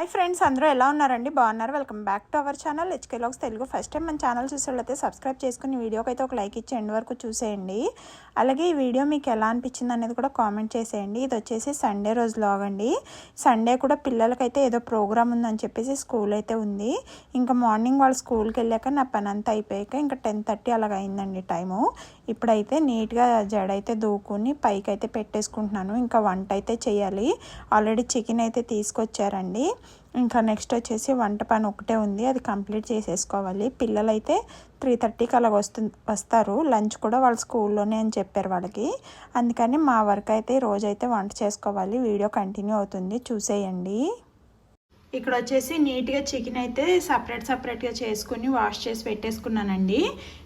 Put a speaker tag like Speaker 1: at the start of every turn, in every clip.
Speaker 1: Hi friends, అందరూ ఎలా ఉన్నారండి? బాగున్నారు. Welcome back to our channel HK vlogs Telugu. First time మన ఛానల్ చూసేవాళ్ళైతే సబ్స్క్రైబ్ చేసుకుని వీడియోకి అయితే ఒక లైక్ ఇచ్చి ఎండ్ వరకు చూసేయండి. అలాగే ఈ వీడియో మీకు ఎలా అనిపించింది అనేది కూడా కామెంట్ చేసేయండి. ఇది వచ్చేసి సండే రోజు వ్లాగ్ అండి. సండే కూడా పిల్లలకైతే ఏదో ప్రోగ్రామ్ ఉందని చెప్పేసి స్కూల్ అయితే ఉంది. ఇంకా మార్నింగ్ వాళ్ళు స్కూల్కి వెళ్ళాక నా పని అంతా అయిపోయాక ఇంకా 10:30 అలాగ అయిందండి టైము. ఇప్పుడైతే నీట్గా జడైతే దూకుని పైకి అయితే పెట్టేసుకుంటున్నాను. ఇంకా వంట అయితే చేయాలి. ఆల్రెడీ చికెన్ అయితే తీసుకొచ్చారండి. ఇంకా నెక్స్ట్ వచ్చేసి వంట పని ఒకటే ఉంది, అది కంప్లీట్ చేసేసుకోవాలి. పిల్లలైతే 3:30కి అలా వస్తారు. లంచ్ కూడా వాళ్ళ స్కూల్లోనే అని చెప్పారు వాళ్ళకి. అందుకని మా వర్క్ అయితే రోజైతే వంట చేసుకోవాలి. వీడియో కంటిన్యూ అవుతుంది, చూసేయండి. ఇక్కడ వచ్చేసి నీట్గా చికెన్ అయితే సపరేట్గా చేసుకుని వాష్ చేసి పెట్టేసుకున్నానండి.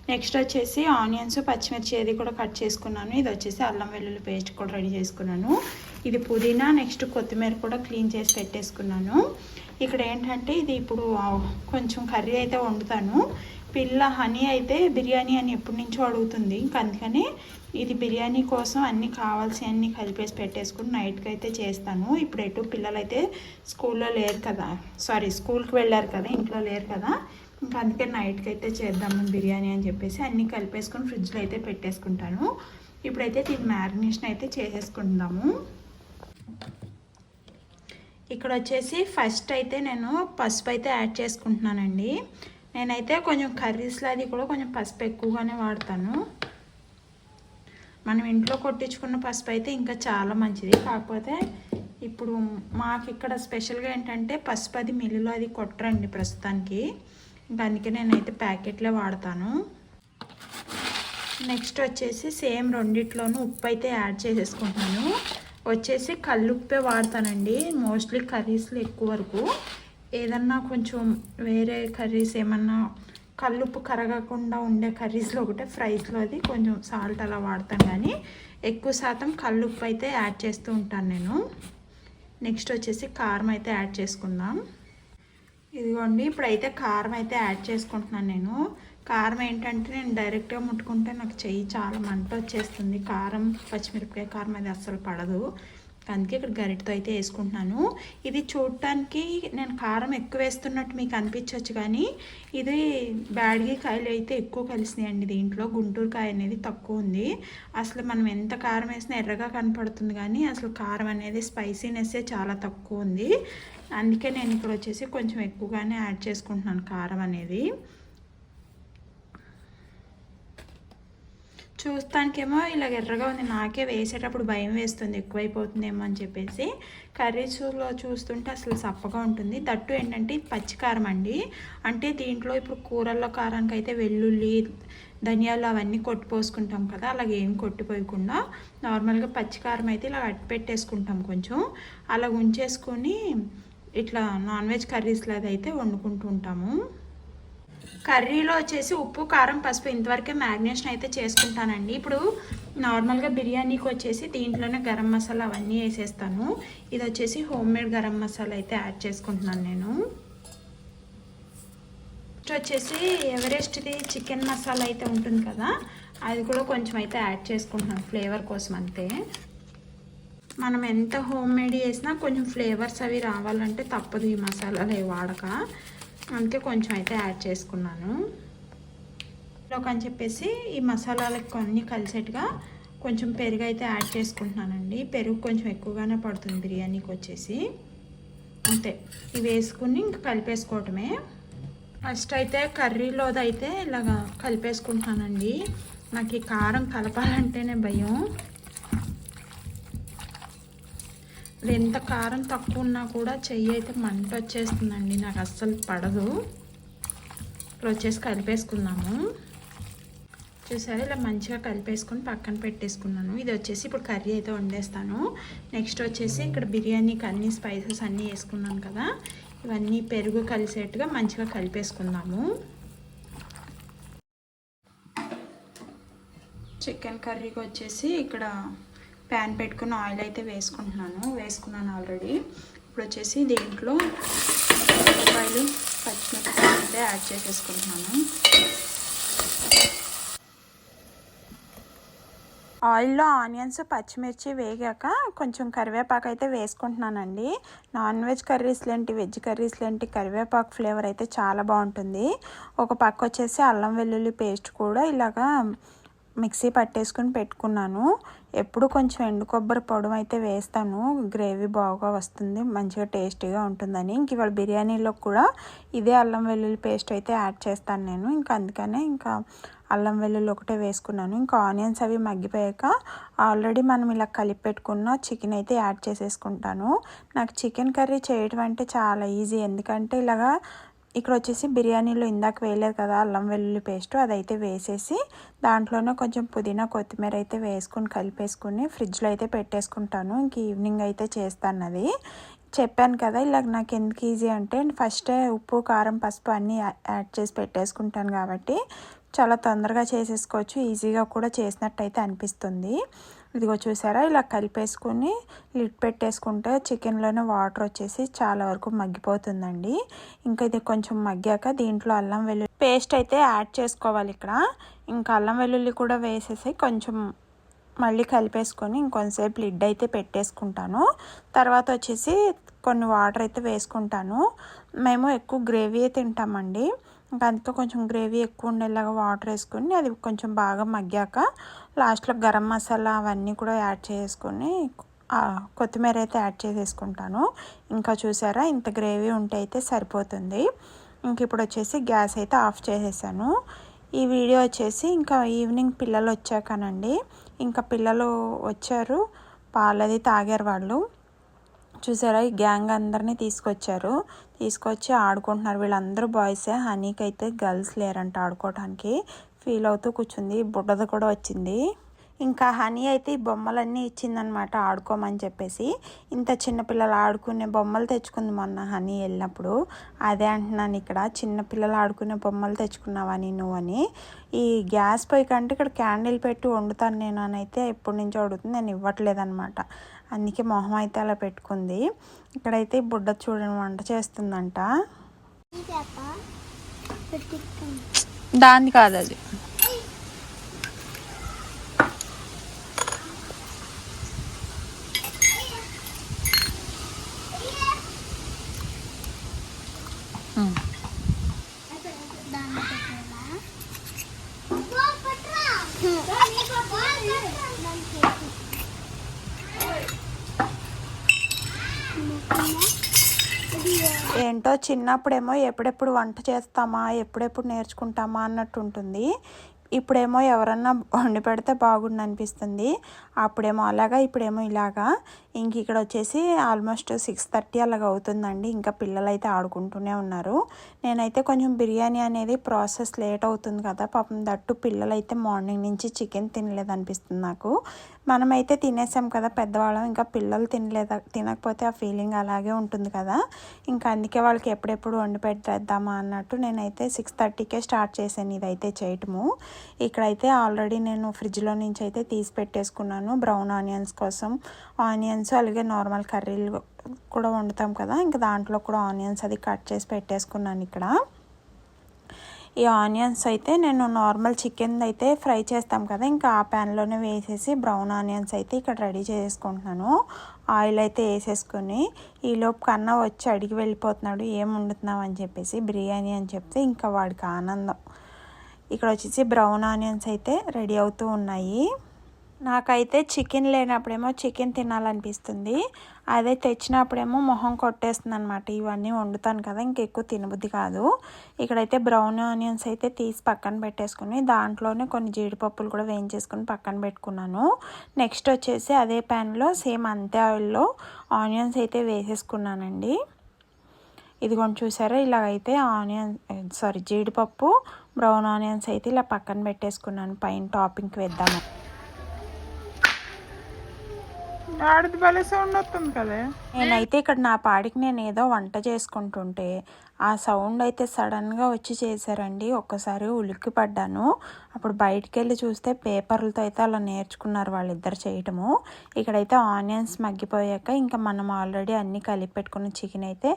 Speaker 1: నెక్స్ట్ వచ్చేసి ఆనియన్స్, పచ్చిమిర్చి ఏది కూడా కట్ చేసుకున్నాను. ఇది వచ్చేసి అల్లం వెల్లుల్లి పేస్ట్ కూడా రెడీ చేసుకున్నాను. ఇది పుదీనా, నెక్స్ట్ కొత్తిమీర కూడా క్లీన్ చేసి పెట్టేసుకున్నాను. ఇక్కడ ఏంటంటే ఇది ఇప్పుడు కొంచెం కర్రీ అయితే వండుతాను. పిల్ల హనీ అయితే బిర్యానీ అని ఎప్పటి నుంచో అడుగుతుంది. ఇంకా అందుకని ఇది బిర్యానీ కోసం అన్నీ కావాల్సి అన్నీ కలిపేసి పెట్టేసుకుని నైట్కి అయితే చేస్తాను. ఇప్పుడు ఎటు పిల్లలు అయితే స్కూల్కి వెళ్ళారు కదా, ఇంట్లో లేరు కదా. ఇంకా అందుకే నైట్కి అయితే చేద్దాము బిర్యానీ అని చెప్పేసి అన్నీ కలిపేసుకొని ఫ్రిడ్జ్లో అయితే పెట్టేసుకుంటాను. ఇప్పుడైతే దీని మ్యారినేషన్ అయితే చేసేసుకుందాము. ఇక్కడ వచ్చేసి ఫస్ట్ అయితే నేను పసుపు అయితే యాడ్ చేసుకుంటున్నానండి. నేనైతే కొంచెం కర్రీస్లో అది కూడా కొంచెం పసుపు ఎక్కువగానే వాడతాను. మనం ఇంట్లో కొట్టించుకున్న పసుపు అయితే ఇంకా చాలా మంచిది. కాకపోతే ఇప్పుడు మాకు ఇక్కడ స్పెషల్గా ఏంటంటే పసుపు అది మిల్లులో అది కొట్టరండి ప్రస్తుతానికి. ఇంకా అందుకే నేనైతే ప్యాకెట్లో వాడతాను. నెక్స్ట్ వచ్చేసి సేమ్ రెండిట్లోనూ ఉప్పు అయితే యాడ్ చేసేసుకుంటున్నాను. వచ్చేసి కల్లుప్పే వాడతానండి మోస్ట్లీ కర్రీస్లో ఎక్కువ వరకు. ఏదన్నా కొంచెం వేరే కర్రీస్ ఏమన్నా కల్లుప్పు కరగకుండా ఉండే కర్రీస్లో ఒకటే, ఫ్రైస్లో అది కొంచెం సాల్ట్ అలా వాడతాను, కానీ ఎక్కువ శాతం కల్లుప్పు అయితే యాడ్ చేస్తూ ఉంటాను నేను. నెక్స్ట్ వచ్చేసి కారం అయితే యాడ్ చేసుకుందాం. ఇదిగోండి ఇప్పుడైతే కారం అయితే యాడ్ చేసుకుంటున్నాను నేను. కారం ఏంటంటే నేను డైరెక్ట్గా ముట్టుకుంటే నాకు చెయ్యి చాలా మంట వచ్చేస్తుంది. కారం, పచ్చిమిరపకాయ కారం అది అస్సలు పడదు. అందుకే ఇక్కడ గరిటతో అయితే వేసుకుంటున్నాను. ఇది చూడటానికి నేను కారం ఎక్కువ వేస్తున్నట్టు మీకు అనిపించవచ్చు, కానీ ఇది బ్యాడ్గి కాయలు అయితే ఎక్కువ కలిసినాయండి. దీంట్లో గుంటూరు కాయ అనేది తక్కువ ఉంది. అసలు మనం ఎంత కారం వేసినా ఎర్రగా కనపడుతుంది, కానీ అసలు కారం అనేది స్పైసీనెస్సే చాలా తక్కువ ఉంది. అందుకే నేను ఇక్కడ వచ్చేసి కొంచెం ఎక్కువగానే యాడ్ చేసుకుంటున్నాను కారం అనేది. చూస్తానికేమో ఇలా ఎర్రగా ఉంది, నాకే వేసేటప్పుడు భయం వేస్తుంది ఎక్కువైపోతుందేమో అని చెప్పేసి. కర్రీస్లో చూస్తుంటే అసలు సప్పగా ఉంటుంది. దట్టు ఏంటంటే ఇది పచ్చికారం అండి. అంటే దీంట్లో ఇప్పుడు కూరల్లో కారానికి అయితే వెల్లుల్లి, ధనియాలు అవన్నీ కొట్టిపోసుకుంటాం కదా, అలాగే ఏం కొట్టిపోయకుండా నార్మల్గా పచ్చికారం అయితే ఇలా అట్టి పెట్టేసుకుంటాం. కొంచెం అలా ఉంచేసుకొని ఇట్లా నాన్ వెజ్ కర్రీస్లో అయితే వండుకుంటూ ఉంటాము. కర్రీలో వచ్చేసి ఉప్పు, కారం, పసుపు ఇంతవరకే మ్యారినేషన్ అయితే చేసుకుంటానండి. ఇప్పుడు నార్మల్గా బిర్యానీకి వచ్చేసి దీంట్లోనే గరం మసాలా అవన్నీ వేసేస్తాను. ఇది వచ్చేసి హోమ్ మేడ్ గరం మసాలా అయితే యాడ్ చేసుకుంటున్నాను నేను. నెక్స్ట్ వచ్చేసి ఎవరెస్ట్ది చికెన్ మసాలా అయితే ఉంటుంది కదా, అది కూడా కొంచెం అయితే యాడ్ చేసుకుంటున్నాను ఫ్లేవర్ కోసం అంతే. మనం ఎంత హోమ్ మేడ్ చేసినా కొంచెం ఫ్లేవర్స్ అవి రావాలంటే తప్పదు ఈ మసాలాలు అవి వాడక. అందుకే కొంచెం అయితే యాడ్ చేసుకున్నాను. అని చెప్పేసి ఈ మసాలాలకు కొన్ని కలిసేట్టుగా కొంచెం పెరుగు అయితే యాడ్ చేసుకుంటున్నానండి. పెరుగు కొంచెం ఎక్కువగానే పడుతుంది బిర్యానీకి వచ్చేసి. అంతే, ఇవి వేసుకుని ఇంకా కలిపేసుకోవటమే. ఫస్ట్ అయితే కర్రీలోదైతే ఇలాగా కలిపేసుకుంటున్నానండి. నాకు ఈ కారం కలపాలంటేనే భయం. ఎంత కారం తక్కువ ఉన్నా కూడా చెయ్యి అయితే మంట వచ్చేస్తుందండి, నాకు అస్సలు పడదు. ఇప్పుడు వచ్చేసి కలిపేసుకుందాము. చూసారా, ఇలా మంచిగా కలిపేసుకొని పక్కన పెట్టేసుకున్నాను. ఇది వచ్చేసి ఇప్పుడు కర్రీ అయితే వండేస్తాను. నెక్స్ట్ వచ్చేసి ఇక్కడ బిర్యానీకి అన్ని స్పైసెస్ అన్నీ వేసుకున్నాను కదా, ఇవన్నీ పెరుగు కలిసేట్టుగా మంచిగా కలిపేసుకుందాము. చికెన్ కర్రీకి వచ్చేసి ఇక్కడ ప్యాన్ పెట్టుకుని ఆయిల్ అయితే వేసుకున్నాను ఆల్రెడీ. ఇప్పుడు వచ్చేసి దీంట్లో ఉల్లిపాయలు, పచ్చిమిరపకాయలు అయితే యాడ్ చేసేసుకుంటున్నాను. ఆయిల్లో ఆనియన్స్ పచ్చిమిర్చి వేగాక కొంచెం కరివేపాకు అయితే వేసుకుంటున్నానండి. నాన్ వెజ్ కర్రీస్ లాంటి వెజ్ కర్రీస్ లాంటి కరివేపాకు ఫ్లేవర్ అయితే చాలా బాగుంటుంది. ఒక పక్క వచ్చేసి అల్లం వెల్లుల్లి పేస్ట్ కూడా ఇలాగా మిక్సీ పట్టేసుకుని పెట్టుకున్నాను. ఎప్పుడు కొంచెం ఎండు కొబ్బరి పొడి అయితే వేస్తాను, గ్రేవీ బాగా వస్తుంది, మంచిగా టేస్టీగా ఉంటుందని. ఇంక ఇవాళ బిర్యానీలో కూడా ఇదే అల్లం వెల్లుల్లి పేస్ట్ అయితే యాడ్ చేస్తాను నేను. ఇంకా అందుకనే ఇంకా అల్లం వెల్లుల్లి ఒకటే వేసుకున్నాను. ఇంకా ఆనియన్స్ అవి మగ్గిపోయాక ఆల్రెడీ మనం ఇలా కలిపి పెట్టుకున్న చికెన్ అయితే యాడ్ చేసేసుకుంటాను. నాకు చికెన్ కర్రీ చేయడం అంటే చాలా ఈజీ, ఎందుకంటే ఇలాగా ఇక్కడ వచ్చేసి బిర్యానీలో ఇందాక వేయలేదు కదా అల్లం వెల్లుల్లి పేస్ట్, అదైతే వేసేసి దాంట్లోనే కొంచెం పుదీనా కొత్తిమీర అయితే వేసుకొని కలిపేసుకుని ఫ్రిడ్జ్లో అయితే పెట్టేసుకుంటాను. ఇంక ఈవినింగ్ అయితే చేస్తాను. అది చెప్పాను కదా ఇలాగ నాకు ఎందుకు ఈజీ అంటే ఫస్టే ఉప్పు కారం పసుపు అన్నీ యాడ్ చేసి పెట్టేసుకుంటాను కాబట్టి చాలా తొందరగా చేసేసుకోవచ్చు, ఈజీగా కూడా చేసినట్టయితే అనిపిస్తుంది. ఇదిగో చూసారా ఇలా కలిపేసుకుని లిడ్ పెట్టేసుకుంటే చికెన్లోనే వాటర్ వచ్చేసి చాలా వరకు మగ్గిపోతుందండి. ఇంకా ఇది కొంచెం మగ్గాక దీంట్లో అల్లం వెల్లుల్లి పేస్ట్ అయితే యాడ్ చేసుకోవాలి. ఇక్కడ ఇంకా అల్లం వెల్లుల్లి కూడా వేసేసి కొంచెం మళ్ళీ కలిపేసుకొని ఇంకొంతసేపు లిడ్ అయితే పెట్టేసుకుంటాను. తర్వాత వచ్చేసి కొన్ని వాటర్ అయితే వేసుకుంటాను. మేము ఎక్కువ గ్రేవీ తింటామండి, ఇంకా అందుకే కొంచెం గ్రేవీ ఎక్కువ ఉండేలాగా వాటర్ వేసుకొని అది కొంచెం బాగా మగ్గాక లాస్ట్లో గరం మసాలా అవన్నీ కూడా యాడ్ చేసుకొని కొత్తిమీర అయితే యాడ్ చేసేసుకుంటాను. ఇంకా చూసారా ఇంత గ్రేవీ ఉంటే అయితే సరిపోతుంది. ఇంక ఇప్పుడు వచ్చేసి గ్యాస్ అయితే ఆఫ్ చేసేసాను. ఈ వీడియో వచ్చేసి ఇంకా ఈవినింగ్ పిల్లలు వచ్చాకనండి. ఇంకా పిల్లలు వచ్చారు, పాలది తాగారు వాళ్ళు. చూసారా ఈ గ్యాంగ్ అందరినీ తీసుకొచ్చి ఆడుకుంటున్నారు. వీళ్ళందరూ బాయ్సే, హనీకి అయితే గర్ల్స్ లేరంట ఆడుకోవడానికి. ఫీల్ అవుతూ కూర్చుంది, బుడ్డది కూడా వచ్చింది. ఇంకా హనీ అయితే ఈ బొమ్మలన్నీ ఇచ్చిందనమాట ఆడుకోమని చెప్పేసి. ఇంత చిన్నపిల్లలు ఆడుకునే బొమ్మలు తెచ్చుకుంది మొన్న హనీ వెళ్ళినప్పుడు. అదే అంటున్నాను, ఇక్కడ చిన్నపిల్లలు ఆడుకునే బొమ్మలు తెచ్చుకున్నావని నువ్వని. ఈ గ్యాస్ పొయ్యి కంటే ఇక్కడ క్యాండిల్ పెట్టి వండుతాను నేను అని అయితే ఎప్పటి నుంచో అడుగుతుంది, నేను ఇవ్వట్లేదనమాట. అందుకే మొహం అయితే అలా పెట్టుకుంది. ఇక్కడైతే బుడ్డ చూడని వంట చేస్తుందంట. దాన్ని కాదు అది. ఏంటో చిన్నప్పుడేమో ఎప్పుడెప్పుడు వంట చేస్తామా ఎప్పుడెప్పుడు నేర్చుకుంటామా అన్నట్టు ఉంటుంది. ఇప్పుడేమో ఎవరన్నా వండి పెడితే బాగుండు అనిపిస్తుంది. అప్పుడేమో అలాగా, ఇప్పుడేమో ఇలాగా. ఇంక ఇక్కడ వచ్చేసి ఆల్మోస్ట్ 6:30 అలాగ అవుతుందండి. ఇంకా పిల్లలు అయితే ఆడుకుంటూనే ఉన్నారు. నేనైతే కొంచెం బిర్యానీ అనేది ప్రాసెస్ లేట్ అవుతుంది కదా పాపం, దట్టు పిల్లలు అయితే మార్నింగ్ నుంచి చికెన్ తినలేదు అనిపిస్తుంది నాకు. మనమైతే తినేసాం కదా పెద్దవాళ్ళం, ఇంకా పిల్లలు తినకపోతే ఆ ఫీలింగ్ అలాగే ఉంటుంది కదా. ఇంకా అందుకే వాళ్ళకి ఎప్పుడెప్పుడు వండి పెట్టేద్దామా అన్నట్టు నేనైతే 6:30కే స్టార్ట్ చేశాను ఇదైతే చేయటము. ఇక్కడైతే ఆల్రెడీ నేను ఫ్రిడ్జ్లో నుంచి అయితే తీసి పెట్టేసుకున్నాను బ్రౌన్ ఆనియన్స్ కోసం. ఆనియన్స్ అలాగే నార్మల్ కర్రీలు కూడా వండుతాం కదా, ఇంకా దాంట్లో కూడా ఆనియన్స్ అది కట్ చేసి పెట్టేసుకున్నాను. ఇక్కడ ఈ ఆనియన్స్ అయితే నేను నార్మల్ చికెన్ అయితే ఫ్రై చేస్తాం కదా, ఇంకా ఆ ప్యాన్లోనే వేసేసి బ్రౌన్ ఆనియన్స్ అయితే ఇక్కడ రెడీ చేసుకుంటున్నాను. ఆయిల్ అయితే వేసేసుకొని ఈలోపు కన్నా వచ్చి అడిగి వెళ్ళిపోతున్నాడు ఏం వండుతున్నావు అని చెప్పేసి. బిర్యానీ అని చెప్తే ఇంకా వాడికి ఆనందం. ఇక్కడ వచ్చేసి బ్రౌన్ ఆనియన్స్ అయితే రెడీ అవుతూ ఉన్నాయి. నాకైతే చికెన్ లేనప్పుడేమో చికెన్ తినాలనిపిస్తుంది, అదే తెచ్చినప్పుడేమో మొహం కొట్టేస్తుంది అనమాట. ఇవన్నీ వండుతాను కదా, ఇంకెక్కువ తినబుద్ధి కాదు. ఇక్కడైతే బ్రౌన్ ఆనియన్స్ అయితే తీసి పక్కన పెట్టేసుకుని దాంట్లోనే కొన్ని జీడిపప్పులు కూడా వేయించేసుకుని పక్కన పెట్టుకున్నాను. నెక్స్ట్ వచ్చేసి అదే ప్యాన్లో సేమ్ అంతే ఆయిల్లో ఆనియన్స్ అయితే వేసేసుకున్నానండి. ఇదిగోండి చూసారా ఇలాగైతే జీడిపప్పు బ్రౌన్ ఆనియన్స్ అయితే ఇలా పక్కన పెట్టేసుకున్నాను పైన టాపింగ్కి వేద్దాము. ఆడిది భలే సౌండ్ వస్తుంది కదా. నేనైతే ఇక్కడ నా పాడికి నేను ఏదో వంట చేసుకుంటుంటే ఆ సౌండ్ అయితే సడన్గా వచ్చి చేశారండి. ఒక్కసారి ఉలిక్కి పడ్డాను. అప్పుడు బయటికి వెళ్ళి చూస్తే పేపర్లతో అయితే అలా నేర్చుకున్నారు వాళ్ళిద్దరు చేయటము. ఇక్కడైతే ఆనియన్స్ మగ్గిపోయాక ఇంకా మనం ఆల్రెడీ అన్నీ కలిపి పెట్టుకున్న చికెన్ అయితే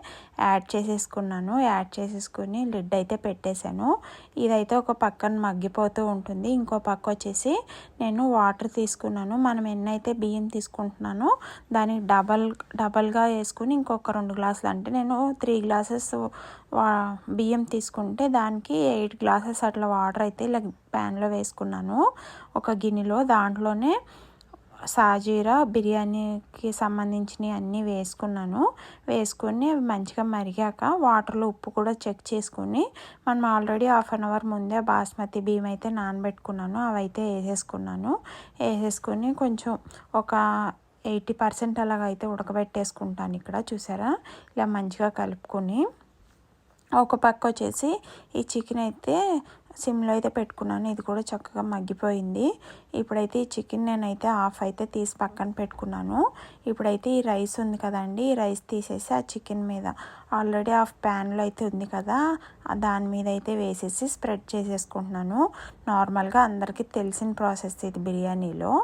Speaker 1: యాడ్ చేసేసుకుని లిడ్ అయితే పెట్టేశాను. ఇదైతే ఒక పక్కన మగ్గిపోతూ ఉంటుంది. ఇంకో పక్క వచ్చేసి నేను వాటర్ తీసుకున్నాను. మనం ఎన్నైతే బియ్యం తీసుకుంటున్నానో దానికి డబల్గా వేసుకుని ఇంకొక 2 గ్లాసులు, అంటే నేను 3 గ్లాసెస్ బియ్యం తీసుకుంటే దానికి 8 గ్లాసెస్ అట్లా వాటర్ అయితే ఇలా ప్యాన్లో వేసుకున్నాను. ఒక గిన్నెలో దాంట్లోనే సాజీరా బిర్యానీకి సంబంధించినవి అన్నీ వేసుకొని అవి మంచిగా మరిగాక వాటర్లో ఉప్పు కూడా చెక్ చేసుకుని మనం ఆల్రెడీ హాఫ్ అన్ అవర్ ముందే బాస్మతి బియ్యం అయితే నానబెట్టుకున్నాను. అవైతే వేసేసుకొని కొంచెం ఒక 80% అలాగైతే ఉడకబెట్టేసుకుంటాను. ఇక్కడ చూసారా, ఇలా మంచిగా కలుపుకొని ఒక పక్క వచ్చేసి ఈ చికెన్ అయితే సిమ్లో అయితే పెట్టుకున్నాను. ఇది కూడా చక్కగా మగ్గిపోయింది. ఇప్పుడైతే ఈ చికెన్ నేనైతే హాఫ్ అయితే తీసి పక్కన పెట్టుకున్నాను. ఇప్పుడైతే ఈ రైస్ ఉంది కదండి, ఈ రైస్ తీసేసి ఆ చికెన్ మీద ఆల్రెడీ హాఫ్ ప్యాన్లో అయితే ఉంది కదా, దాని మీద అయితే వేసేసి స్ప్రెడ్ చేసేసుకుంటున్నాను. నార్మల్గా అందరికీ తెలిసిన ప్రాసెస్ ఇది బిర్యానీలో,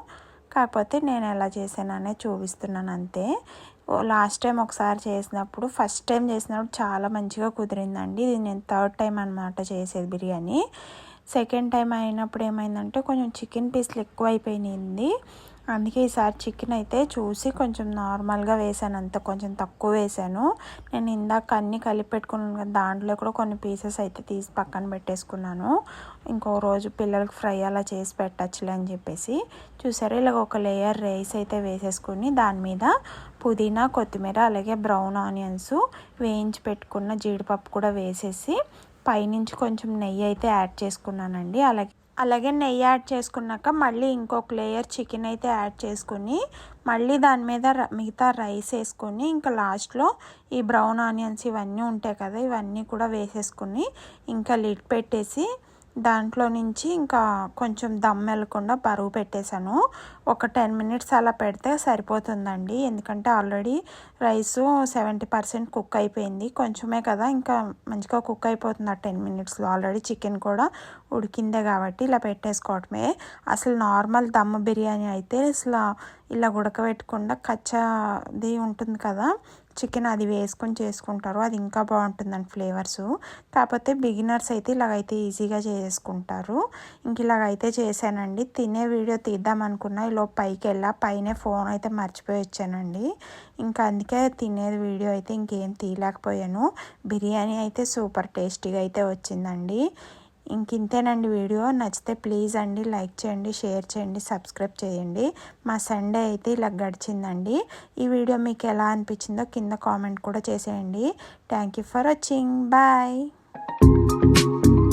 Speaker 1: కాకపోతే నేను ఎలా చేశాననే చూపిస్తున్నాను అంతే. లాస్ట్ టైం ఒకసారి ఫస్ట్ టైం చేసినప్పుడు చాలా మంచిగా కుదిరిందండి. ఇది నేను 3rd టైం అనమాట చేసేది బిర్యానీ. సెకండ్ టైం అయినప్పుడు ఏమైందంటే కొంచెం చికెన్ పీస్లు ఎక్కువ అయిపోయింది. అందుకే ఈసారి చికెన్ అయితే చూసి కొంచెం నార్మల్గా వేసాను, అంత కొంచెం తక్కువ వేసాను. నేను ఇందాక అన్నీ కలిపి పెట్టుకున్నాను కదా, దాంట్లో కూడా కొన్ని పీసెస్ అయితే తీసి పక్కన పెట్టేసుకున్నాను. ఇంకో రోజు పిల్లలకి ఫ్రై అలా చేసి పెట్టచ్చులే అని చెప్పేసి. చూసారా, ఇలాగ ఒక లేయర్ రైస్ అయితే వేసేసుకుని దాని మీద పుదీనా, కొత్తిమీర, అలాగే బ్రౌన్ ఆనియన్స్, వేయించి పెట్టుకున్న జీడిపప్పు కూడా వేసేసి పైనుంచి కొంచెం నెయ్యి అయితే యాడ్ చేసుకున్నానండి. అలాగే నెయ్యి యాడ్ చేసుకున్నాక మళ్ళీ ఇంకొక లేయర్ చికెన్ అయితే యాడ్ చేసుకుని మళ్ళీ దాని మీద మిగతా రైస్ వేసుకొని ఇంకా లాస్ట్లో ఈ బ్రౌన్ ఆనియన్స్ ఇవన్నీ ఉంటాయి కదా, ఇవన్నీ కూడా వేసేసుకుని ఇంకా లిడ్ పెట్టేసి దాంట్లో నుంచి ఇంకా కొంచెం దమ్ వెళ్ళకుండా బరువు పెట్టేశాను. ఒక 10 minutes అలా పెడితే సరిపోతుందండి. ఎందుకంటే ఆల్రెడీ రైసు 70% కుక్ అయిపోయింది. కొంచెమే కదా, ఇంకా మంచిగా కుక్ అయిపోతుంది ఆ 10 minutesలో. ఆల్రెడీ చికెన్ కూడా ఉడికిందే కాబట్టి ఇలా పెట్టేసుకోవటమే. అసలు నార్మల్ దమ్ బిర్యానీ అయితే అసలు ఇలా ఉడకబెట్టకుండా కచ్చాది ఉంటుంది కదా చికెన్, అది వేసుకొని చేసుకుంటారు. అది ఇంకా బాగుంటుందండి ఫ్లేవర్స్. కాకపోతే బిగినర్స్ అయితే ఇలాగైతే ఈజీగా చేసుకుంటారు. ఇంక ఇలాగైతే చేశానండి. తినే వీడియో తీద్దాం అనుకున్నా, ఈలో పైకి పైనే ఫోన్ అయితే మర్చిపోయి వచ్చానండి. ఇంకా అందుకే తినేది వీడియో అయితే ఇంకేం తీయలేకపోయాను. బిర్యానీ అయితే సూపర్ టేస్టీగా అయితే వచ్చిందండి. ఇంతేనండి వీడియో. నచ్చితే ప్లీజ్ అండి లైక్ చేయండి, షేర్ చేయండి, సబ్స్క్రైబ్ చేయండి. మా సండే అయితే ఇలా గడిచిందండి. ఈ వీడియో మీకు ఎలా అనిపించిందో కింద కామెంట్ కూడా చేసేయండి. Thank you for watching. Bye.